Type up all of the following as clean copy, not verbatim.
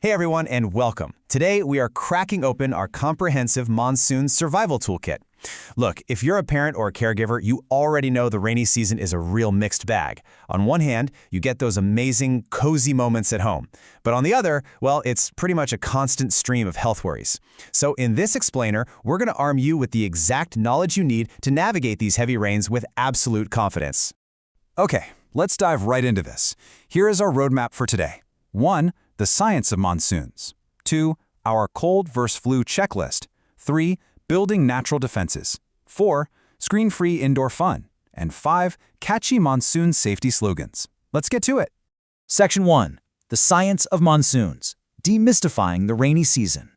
Hey everyone, and welcome. Today we are cracking open our comprehensive monsoon survival toolkit. Look, if you're a parent or a caregiver, you already know the rainy season is a real mixed bag. On one hand, you get those amazing, cozy moments at home. But on the other, well, it's pretty much a constant stream of health worries. So in this explainer, we're going to arm you with the exact knowledge you need to navigate these heavy rains with absolute confidence. Okay, let's dive right into this. Here is our roadmap for today. 1. The science of monsoons. 2. Our cold versus flu checklist. 3. Building natural defenses. 4. Screen-free indoor fun. And 5. Catchy monsoon safety slogans. Let's get to it. Section 1. The science of monsoons. Demystifying the rainy season.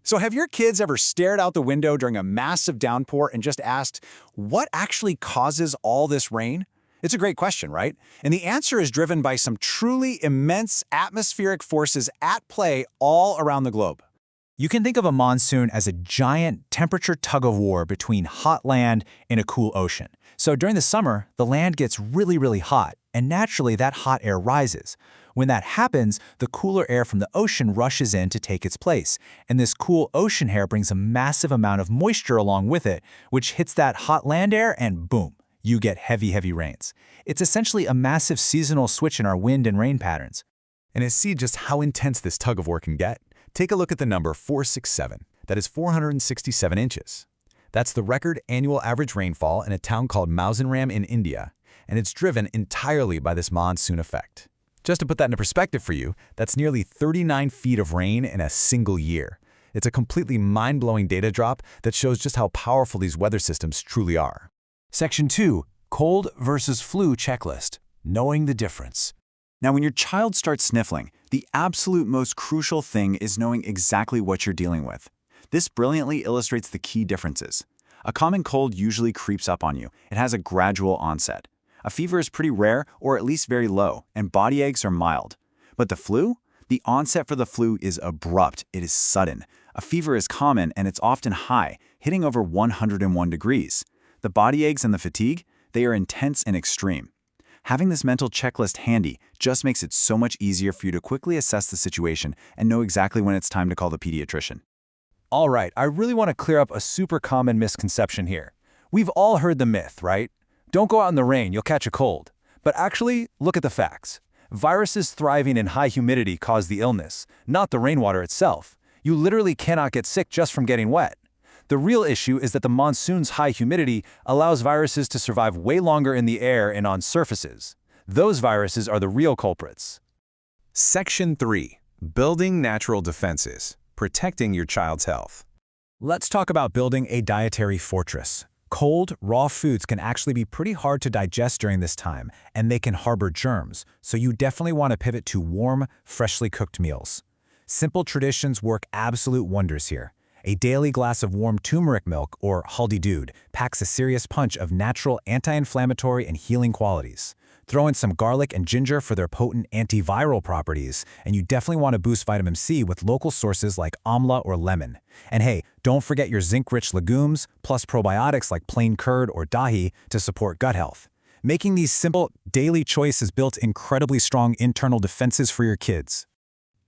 So have your kids ever stared out the window during a massive downpour and just asked, what actually causes all this rain? It's a great question, right? And the answer is driven by some truly immense atmospheric forces at play all around the globe. You can think of a monsoon as a giant temperature tug-of-war between hot land and a cool ocean. So during the summer, the land gets really hot, and naturally that hot air rises. When that happens, the cooler air from the ocean rushes in to take its place, and this cool ocean air brings a massive amount of moisture along with it, which hits that hot land air and boom, you get heavy rains. It's essentially a massive seasonal switch in our wind and rain patterns. And to see just how intense this tug-of-war can get, take a look at the number 467. That is 467 inches. That's the record annual average rainfall in a town called Mausanram in India, and it's driven entirely by this monsoon effect. Just to put that into perspective for you, that's nearly 39 feet of rain in a single year. It's a completely mind-blowing data drop that shows just how powerful these weather systems truly are. Section 2. Cold versus flu checklist. Knowing the difference. Now, when your child starts sniffling, the absolute most crucial thing is knowing exactly what you're dealing with. This brilliantly illustrates the key differences. A common cold usually creeps up on you. It has a gradual onset. A fever is pretty rare, or at least very low, and body aches are mild. But the flu? The onset for the flu is abrupt. It is sudden. A fever is common, and it's often high, hitting over 101 degrees. The body aches and the fatigue, they are intense and extreme. Having this mental checklist handy just makes it so much easier for you to quickly assess the situation and know exactly when it's time to call the pediatrician. All right, I really want to clear up a super common misconception here. We've all heard the myth, right? Don't go out in the rain, you'll catch a cold. But actually, look at the facts. Viruses thriving in high humidity cause the illness, not the rainwater itself. You literally cannot get sick just from getting wet. The real issue is that the monsoon's high humidity allows viruses to survive way longer in the air and on surfaces. Those viruses are the real culprits. Section 3. Building natural defenses. Protecting your child's health. Let's talk about building a dietary fortress. Cold, raw foods can actually be pretty hard to digest during this time, and they can harbor germs, so you definitely want to pivot to warm, freshly cooked meals. Simple traditions work absolute wonders here. A daily glass of warm turmeric milk, or haldi doodh, packs a serious punch of natural anti-inflammatory and healing qualities. Throw in some garlic and ginger for their potent antiviral properties, and you definitely want to boost vitamin C with local sources like amla or lemon. And hey, don't forget your zinc-rich legumes, plus probiotics like plain curd or dahi to support gut health. Making these simple, daily choices builds incredibly strong internal defenses for your kids.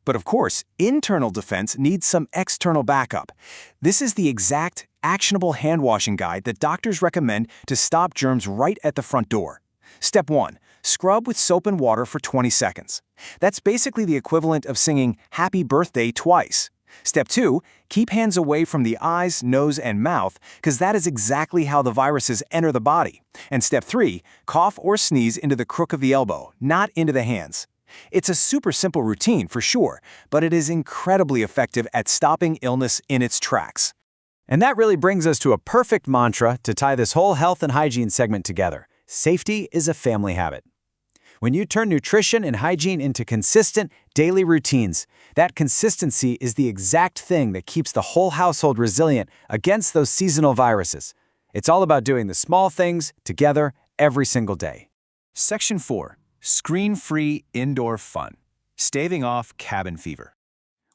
But of course, internal defense needs some external backup. This is the exact, actionable hand-washing guide that doctors recommend to stop germs right at the front door. Step 1. Scrub with soap and water for 20 seconds. That's basically the equivalent of singing Happy Birthday twice. Step 2. Keep hands away from the eyes, nose, and mouth, because that is exactly how the viruses enter the body. And Step 3. Cough or sneeze into the crook of the elbow, not into the hands. It's a super simple routine for sure, but it is incredibly effective at stopping illness in its tracks. And that really brings us to a perfect mantra to tie this whole health and hygiene segment together. Safety is a family habit. When you turn nutrition and hygiene into consistent, daily routines, that consistency is the exact thing that keeps the whole household resilient against those seasonal viruses. It's all about doing the small things together every single day. Section 4. Screen-free indoor fun. Staving off cabin fever.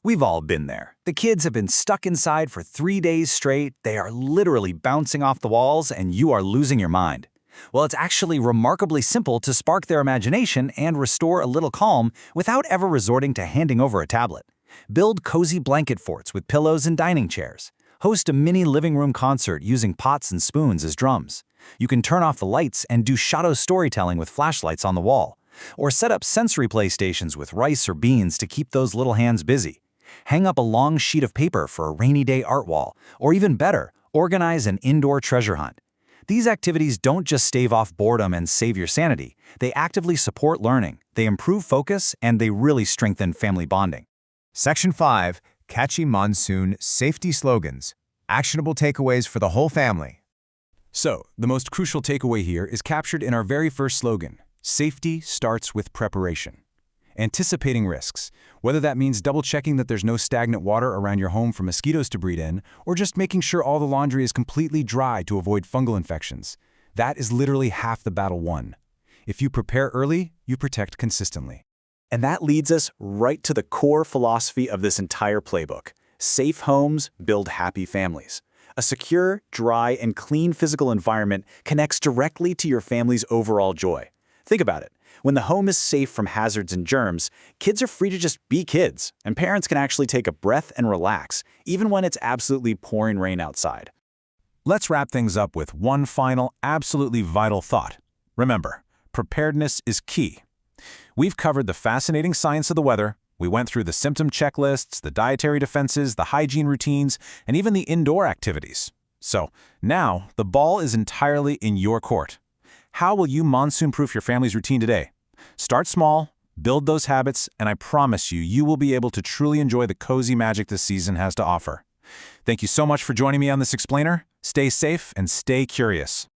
We've all been there. The kids have been stuck inside for 3 days straight. They are literally bouncing off the walls, and you are losing your mind. Well, it's actually remarkably simple to spark their imagination and restore a little calm without ever resorting to handing over a tablet. Build cozy blanket forts with pillows and dining chairs. Host a mini living room concert using pots and spoons as drums. You can turn off the lights and do shadow storytelling with flashlights on the wall. Or set up sensory play stations with rice or beans to keep those little hands busy. Hang up a long sheet of paper for a rainy day art wall, or even better, organize an indoor treasure hunt. These activities don't just stave off boredom and save your sanity. They actively support learning, they improve focus, and they really strengthen family bonding. Section 5. Catchy Monsoon Safety Slogans. Actionable takeaways for the whole family. So, the most crucial takeaway here is captured in our very first slogan: safety starts with preparation. Anticipating risks, whether that means double-checking that there's no stagnant water around your home for mosquitoes to breed in, or just making sure all the laundry is completely dry to avoid fungal infections. That is literally half the battle won. If you prepare early, you protect consistently. And that leads us right to the core philosophy of this entire playbook. Safe homes build happy families. A secure, dry, and clean physical environment connects directly to your family's overall joy. Think about it. When the home is safe from hazards and germs, kids are free to just be kids, and parents can actually take a breath and relax, even when it's absolutely pouring rain outside. Let's wrap things up with one final, absolutely vital thought. Remember, preparedness is key. We've covered the fascinating science of the weather. We went through the symptom checklists, the dietary defenses, the hygiene routines, and even the indoor activities. So now, the ball is entirely in your court. How will you monsoon-proof your family's routine today? Start small, build those habits, and I promise you, you will be able to truly enjoy the cozy magic this season has to offer. Thank you so much for joining me on this explainer. Stay safe and stay curious.